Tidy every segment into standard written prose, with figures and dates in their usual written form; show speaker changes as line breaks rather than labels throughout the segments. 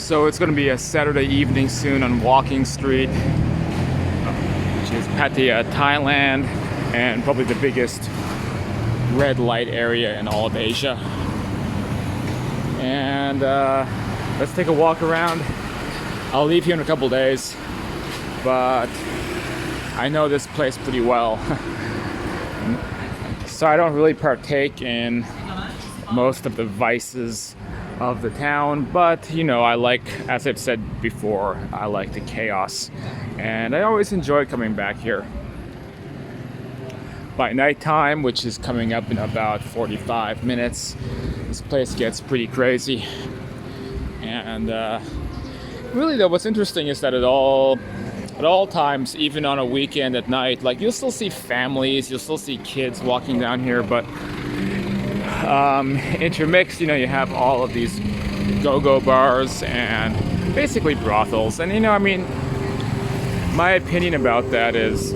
So it's going to be a Saturday evening soon on Walking Street, which is Pattaya, Thailand, and probably the biggest red light area in all of Asia. And let's take a walk around. I'll leave here in a couple days, but I know this place pretty well. So I don't really partake in most of the vices of the town, but you know, I like, as I've said before, I like the chaos, and I always enjoy coming back here. By nighttime, which is coming up in about 45 minutes, this place gets pretty crazy. And really though, what's interesting is that at all times, even on a weekend at night, like you'll still see families, you'll still see kids walking down here, but intermixed, you know, you have all of these go-go bars and basically brothels. And you know, I mean, my opinion about that is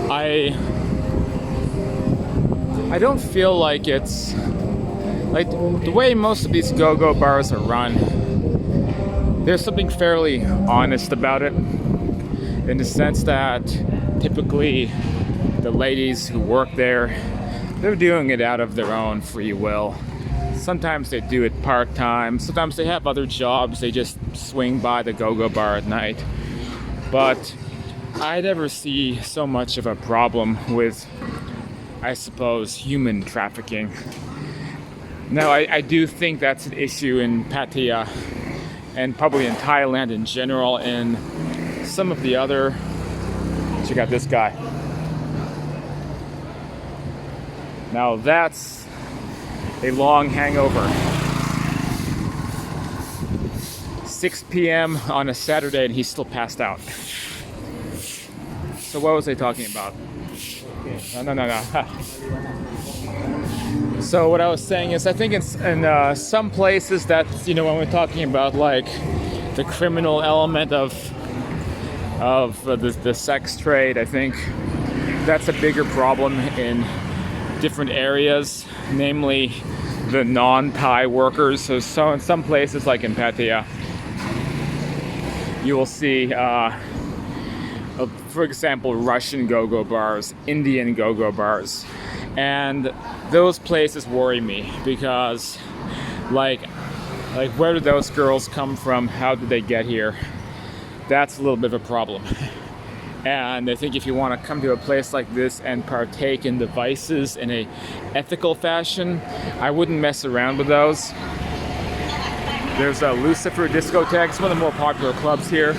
I don't feel like it's like the way most of these go-go bars are run. There's something fairly honest about it, in the sense that typically the ladies who work there, they're doing it out of their own free will. Sometimes they do it part-time, sometimes they have other jobs, they just swing by the go-go bar at night. But I never see so much of a problem with, I suppose, human trafficking. Now, I do think that's an issue in Pattaya, and probably in Thailand in general, and some of the other... Check out this guy. Now that's a long hangover. 6 p.m. on a Saturday and he's still passed out. So what was I talking about? No. So what I was saying is, I think it's in some places that, you know, when we're talking about like the criminal element of the sex trade, I think that's a bigger problem in different areas, namely the non-Thai workers. So in some places, like in Pattaya, you will see, for example, Russian go-go bars, Indian go-go bars, and those places worry me because, like where do those girls come from? How did they get here? That's a little bit of a problem. And I think if you want to come to a place like this and partake in the vices in a ethical fashion, I wouldn't mess around with those. There's a Lucifer discotheque, it's one of the more popular clubs here.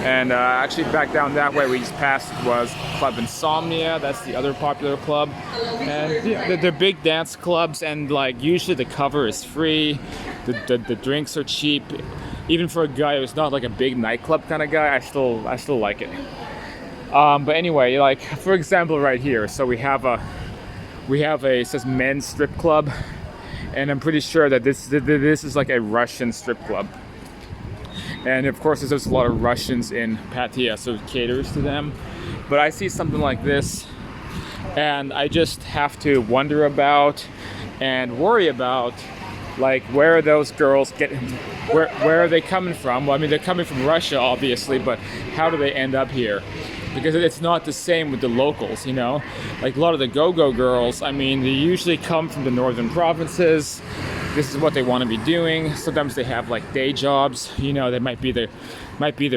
And actually back down that way we just passed was Club Insomnia, that's the other popular club. And yeah, they're big dance clubs, and like usually the cover is free, the drinks are cheap. Even for a guy who's not like a big nightclub kind of guy, I still like it. But anyway, like for example, right here, so we have a it says men's strip club, and I'm pretty sure that this is like a Russian strip club. And of course, there's a lot of Russians in Pattaya, so it caters to them. But I see something like this, and I just have to wonder about and worry about, like, where are those girls where are they coming from? Well, I mean, they're coming from Russia, obviously, but how do they end up here? Because it's not the same with the locals, you know? Like a lot of the go-go girls, I mean, they usually come from the northern provinces. This is what they want to be doing. Sometimes they have like day jobs, you know, they might be the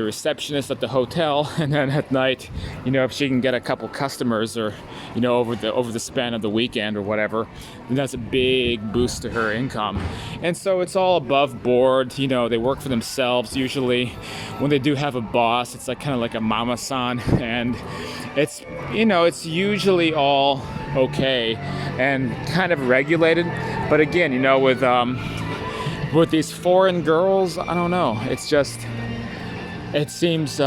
receptionist at the hotel, and then at night, you know, if she can get a couple customers, or you know, over the span of the weekend or whatever, then that's a big boost to her income. And so it's all above board, you know, they work for themselves usually. When they do have a boss, it's like kind of like a mama-san, and it's, you know, it's usually all okay and kind of regulated. But again, you know, with these foreign girls, I don't know, it's just, it seems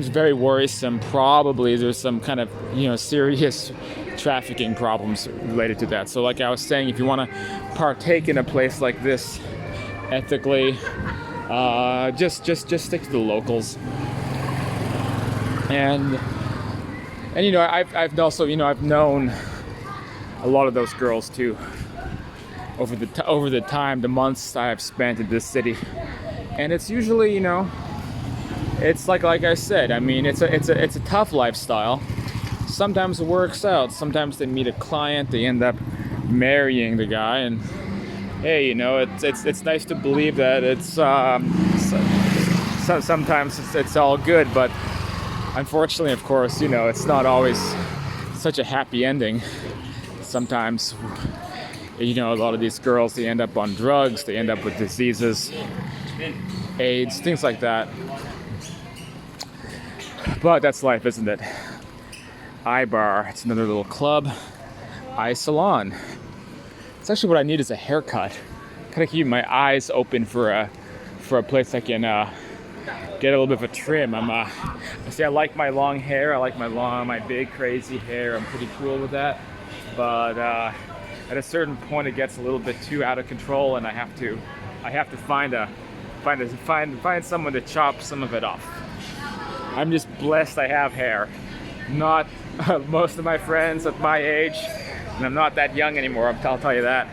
very worrisome. Probably there's some kind of, you know, serious trafficking problems related to that. So like I was saying, if you want to partake in a place like this ethically, just stick to the locals. And you know, I've also, you know, I've known a lot of those girls too. over the time, the months I've spent in this city. And it's usually, it's like I said, I mean, it's a tough lifestyle. Sometimes it works out. Sometimes they meet a client, they end up marrying the guy, and hey, it's nice to believe that sometimes it's all good, but unfortunately, of course, it's not always such a happy ending. Sometimes, a lot of these girls, they end up on drugs, they end up with diseases, AIDS, things like that. But that's life, isn't it? iBar, it's another little club. iSalon. It's actually what I need is a haircut. Kind of keep my eyes open for a place I can get a little bit of a trim. I like my long hair. I like my big crazy hair. I'm pretty cool with that. But at a certain point, it gets a little bit too out of control, and I have to find someone to chop some of it off. I'm just blessed I have hair. Not most of my friends at my age, and I'm not that young anymore, I'll tell you that.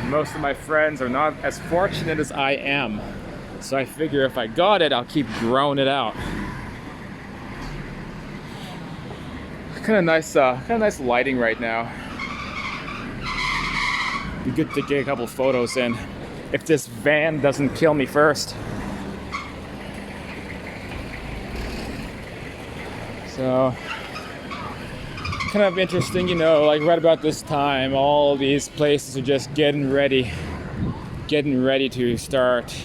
Most of my friends are not as fortunate as I am. So I figure if I got it, I'll keep growing it out. Kind of nice lighting right now. Be good to get a couple photos in if this van doesn't kill me first. So kind of interesting, like right about this time, all these places are just getting ready to start,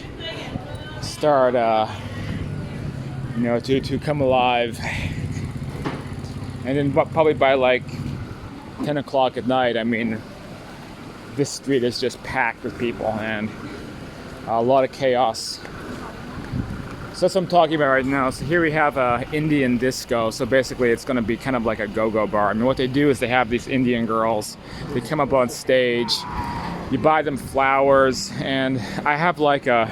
to come alive. And then probably by like 10 o'clock at night, I mean, this street is just packed with people and a lot of chaos. So that's what I'm talking about right now. So here we have a Indian disco. So basically it's going to be kind of like a go-go bar. I mean, what they do is they have these Indian girls. They come up on stage. You buy them flowers. And I have like a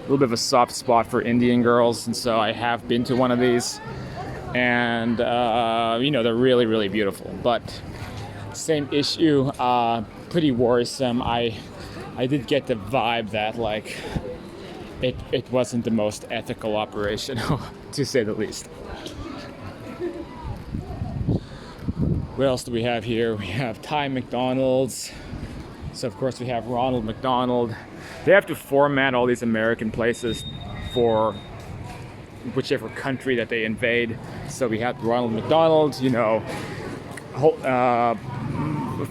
little bit of a soft spot for Indian girls. And so I have been to one of these. And, they're really, really beautiful. But same issue, pretty worrisome. I did get the vibe that like, it wasn't the most ethical operation, to say the least. What else do we have here? We have Thai McDonald's. So of course we have Ronald McDonald. They have to format all these American places for whichever country that they invade. So we have Ronald McDonald,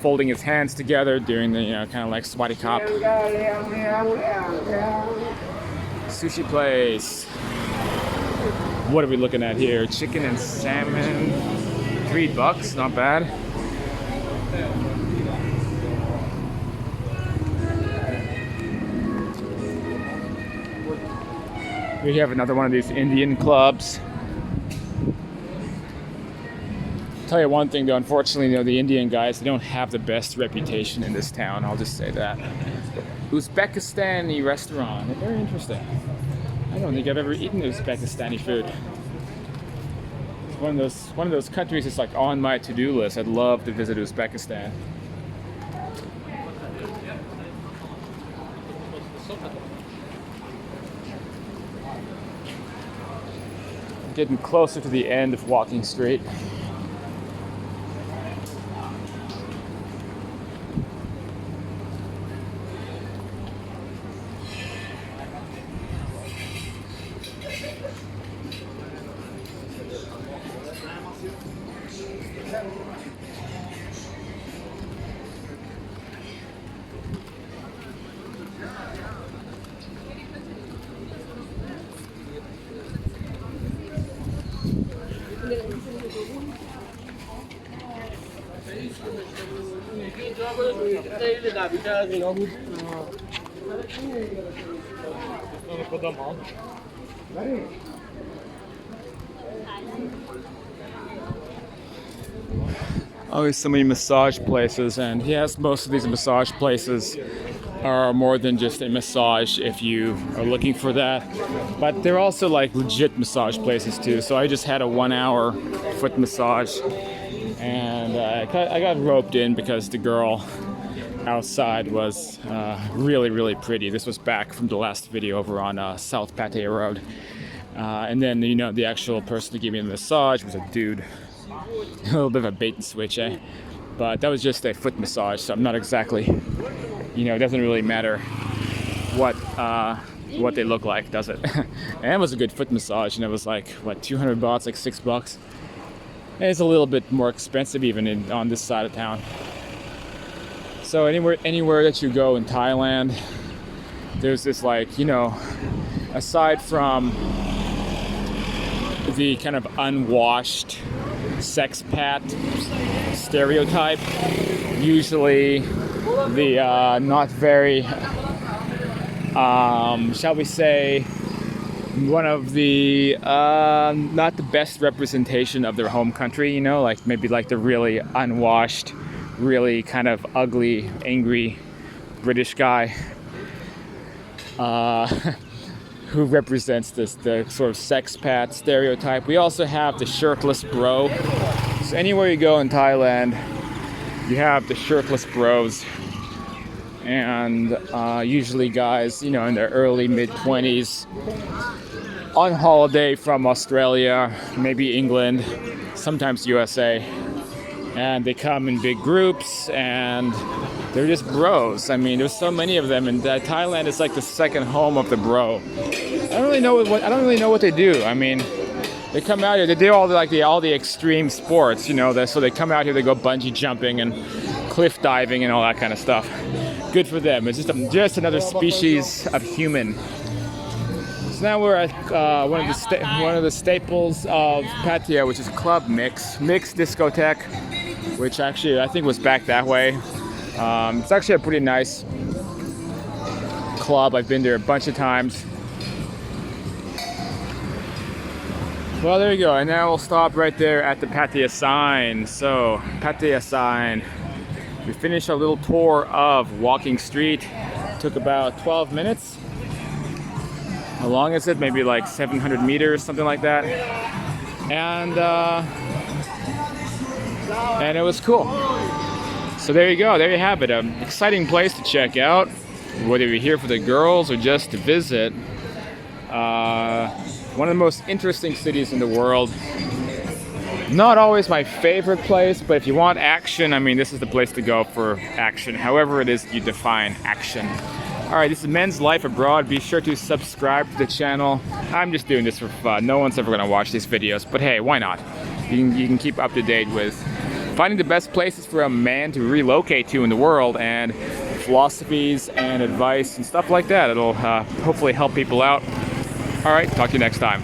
folding his hands together, doing the kind of like Swati Cop. Sushi place. What are we looking at here? Chicken and salmon. $3, not bad. We have another one of these Indian clubs. Tell you one thing though, unfortunately, the Indian guys, they don't have the best reputation in this town. I'll just say that. Uzbekistani restaurant. Very interesting. I don't think I've ever eaten Uzbekistani food. It's one of those countries that's like on my to-do list. I'd love to visit Uzbekistan. Getting closer to the end of Walking Street. Always so many massage places, and yes, most of these massage places are more than just a massage if you are looking for that, but they're also like legit massage places too. So I just had a 1-hour foot massage, and I got roped in because the girl outside was really, really pretty. This was back from the last video over on South Pattaya Road. And then, you know, the actual person who gave me the massage was a dude. A little bit of a bait and switch, eh? But that was just a foot massage, so I'm not exactly, you know, it doesn't really matter what they look like, does it? And it was a good foot massage, and it was like, what, 200 baht, like $6? And it's a little bit more expensive even on this side of town. So anywhere that you go in Thailand, there's this, like, you know, aside from the kind of unwashed sexpat stereotype, usually the not very, shall we say, one of the not the best representation of their home country, you know, like maybe like the really unwashed, really kind of ugly, angry British guy who represents the sort of sexpat stereotype. We also have the shirtless bro. So anywhere you go in Thailand, you have the shirtless bros, and usually guys, you know, in their early mid-20s, on holiday from Australia, maybe England, sometimes USA, and they come in big groups and they're just bros. I mean, there's so many of them, and Thailand is like the second home of the bro. I don't really know what they do. I mean, they come out here, they do all the extreme sports, you know. So they come out here, they go bungee jumping and cliff diving and all that kind of stuff. Good for them. It's just another species of human. So now we're at one of the staples of Pattaya, which is Club Mix Discotheque, which actually I think was back that way. It's actually a pretty nice club. I've been there a bunch of times. Well, there you go. And now we'll stop right there at the Pattaya sign. So, Pattaya sign. We finished our little tour of Walking Street. Took about 12 minutes. How long is it? Maybe like 700 meters, something like that. And it was cool. So there you go. There you have it. An exciting place to check out, whether you're here for the girls or just to visit. One of the most interesting cities in the world. Not always my favorite place, but if you want action, I mean, this is the place to go for action. However it is you define action. Alright, this is Men's Life Abroad. Be sure to subscribe to the channel. I'm just doing this for fun. No one's ever going to watch these videos, but hey, why not? You can keep up to date with finding the best places for a man to relocate to in the world, and philosophies and advice and stuff like that. It'll hopefully help people out. Alright, talk to you next time.